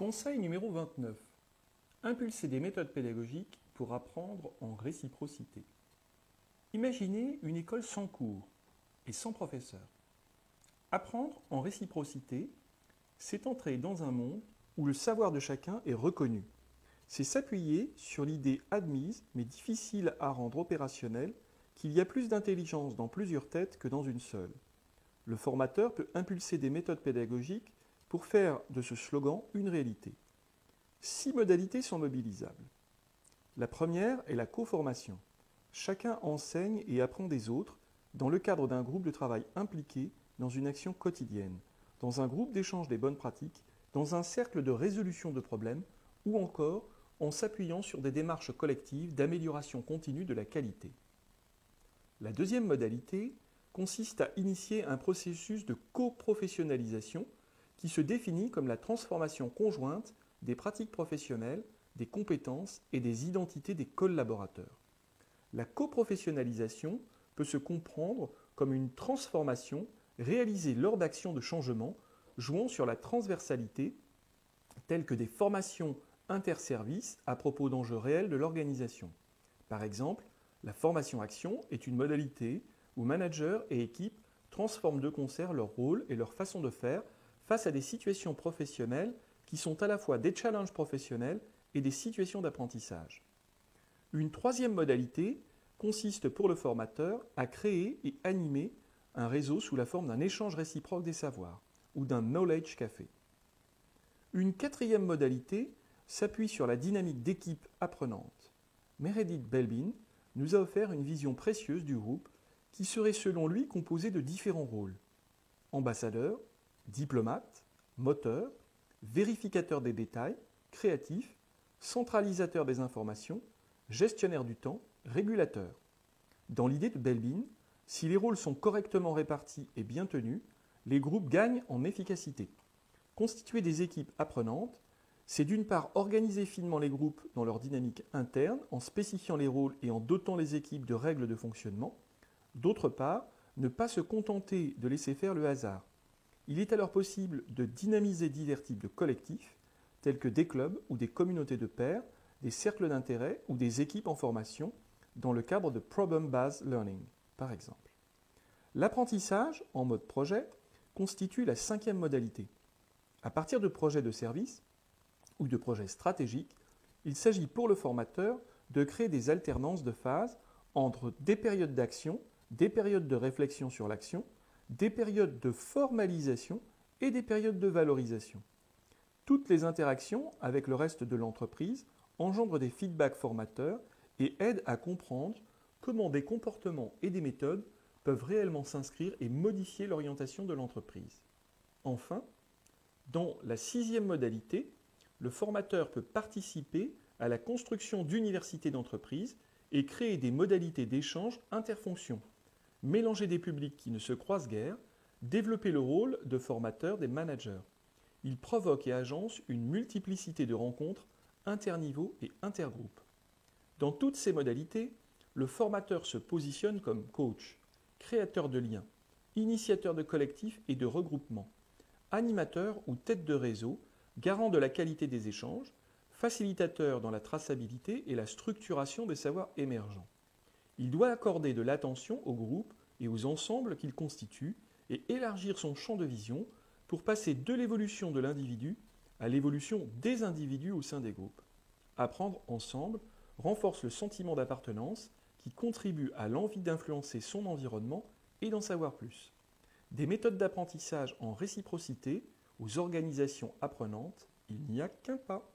Conseil numéro 29. Impulser des méthodes pédagogiques pour apprendre en réciprocité. Imaginez une école sans cours et sans professeur. Apprendre en réciprocité, c'est entrer dans un monde où le savoir de chacun est reconnu. C'est s'appuyer sur l'idée admise mais difficile à rendre opérationnelle qu'il y a plus d'intelligence dans plusieurs têtes que dans une seule. Le formateur peut impulser des méthodes pédagogiques pour faire de ce slogan une réalité. 6 modalités sont mobilisables. La première est la co-formation. Chacun enseigne et apprend des autres dans le cadre d'un groupe de travail impliqué dans une action quotidienne, dans un groupe d'échange des bonnes pratiques, dans un cercle de résolution de problèmes ou encore en s'appuyant sur des démarches collectives d'amélioration continue de la qualité. La deuxième modalité consiste à initier un processus de coprofessionnalisation qui se définit comme la transformation conjointe des pratiques professionnelles, des compétences et des identités des collaborateurs. La coprofessionnalisation peut se comprendre comme une transformation réalisée lors d'actions de changement jouant sur la transversalité, telles que des formations interservices à propos d'enjeux réels de l'organisation. Par exemple, la formation action est une modalité où managers et équipes transforment de concert leur rôle et leur façon de faire face à des situations professionnelles qui sont à la fois des challenges professionnels et des situations d'apprentissage. Une troisième modalité consiste pour le formateur à créer et animer un réseau sous la forme d'un échange réciproque des savoirs ou d'un knowledge café. Une quatrième modalité s'appuie sur la dynamique d'équipe apprenante. Meredith Belbin nous a offert une vision précieuse du groupe qui serait selon lui composé de différents rôles. Ambassadeur, diplomate, moteur, vérificateur des détails, créatif, centralisateur des informations, gestionnaire du temps, régulateur. Dans l'idée de Belbin, si les rôles sont correctement répartis et bien tenus, les groupes gagnent en efficacité. Constituer des équipes apprenantes, c'est d'une part organiser finement les groupes dans leur dynamique interne en spécifiant les rôles et en dotant les équipes de règles de fonctionnement, d'autre part, ne pas se contenter de laisser faire le hasard. Il est alors possible de dynamiser divers types de collectifs, tels que des clubs ou des communautés de pairs, des cercles d'intérêt ou des équipes en formation, dans le cadre de Problem-Based Learning, par exemple. L'apprentissage, en mode projet, constitue la cinquième modalité. À partir de projets de service ou de projets stratégiques, il s'agit pour le formateur de créer des alternances de phases entre des périodes d'action, des périodes de réflexion sur l'action, des périodes de formalisation et des périodes de valorisation. Toutes les interactions avec le reste de l'entreprise engendrent des feedbacks formateurs et aident à comprendre comment des comportements et des méthodes peuvent réellement s'inscrire et modifier l'orientation de l'entreprise. Enfin, dans la sixième modalité, le formateur peut participer à la construction d'universités d'entreprise et créer des modalités d'échange interfonctions, mélanger des publics qui ne se croisent guère, développer le rôle de formateur des managers. Il provoque et agence une multiplicité de rencontres interniveaux et intergroupes. Dans toutes ces modalités, le formateur se positionne comme coach, créateur de liens, initiateur de collectifs et de regroupements, animateur ou tête de réseau, garant de la qualité des échanges, facilitateur dans la traçabilité et la structuration des savoirs émergents. Il doit accorder de l'attention aux groupes et aux ensembles qu'il constitue et élargir son champ de vision pour passer de l'évolution de l'individu à l'évolution des individus au sein des groupes. Apprendre ensemble renforce le sentiment d'appartenance qui contribue à l'envie d'influencer son environnement et d'en savoir plus. Des méthodes d'apprentissage en réciprocité aux organisations apprenantes, il n'y a qu'un pas.